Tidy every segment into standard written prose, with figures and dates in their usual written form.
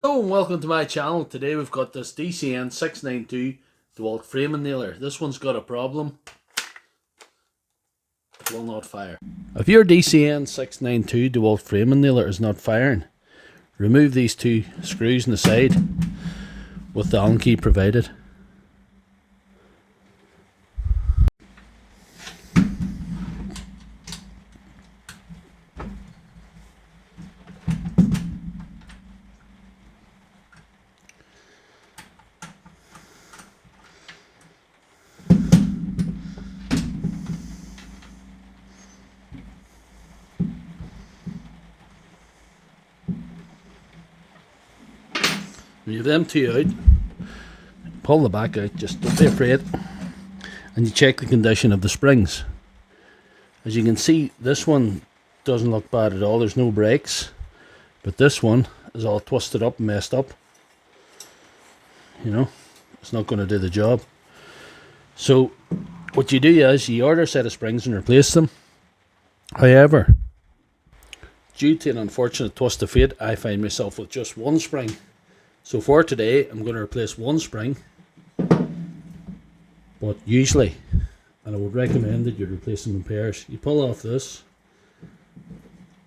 Hello and welcome to my channel. Today we've got this DCN692 Dewalt framing nailer. This one's got a problem. It will not fire. If your DCN692 Dewalt framing nailer is not firing, remove these two screws on the side with the Allen key provided. When you have them two out, pull the back out, just don't be afraid, and you check the condition of the springs. As you can see, this one doesn't look bad at all, there's no breaks, but this one is all twisted up and messed up. You know, it's not going to do the job. So what you do is you order a set of springs and replace them. However, due to an unfortunate twist of fate, I find myself with just one spring. So for today, I'm going to replace one spring, but usually, and I would recommend that you replace them in pairs. You pull off this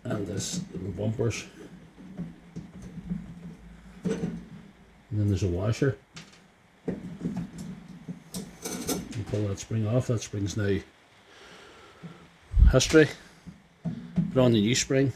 and this little bumpers, and then there's a washer. You pull that spring off. That spring's now history. Put on the new spring.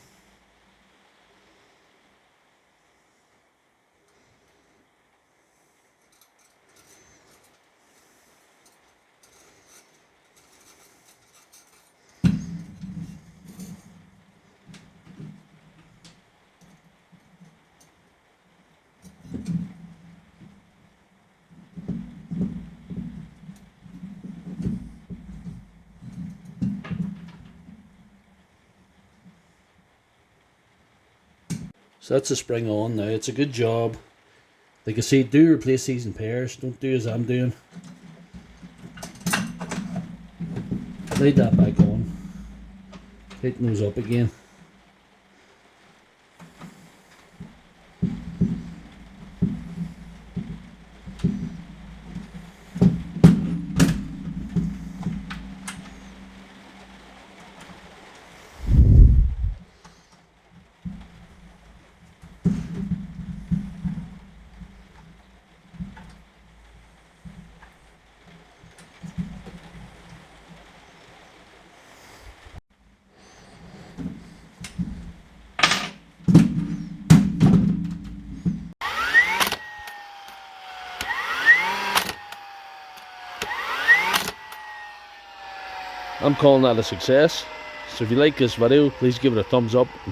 So that's the spring on now. It's a good job. Like I say, do replace these in pairs. Don't do as I'm doing. Lay that back on. Tighten those up again. I'm calling that a success. So if you like this video, please give it a thumbs up.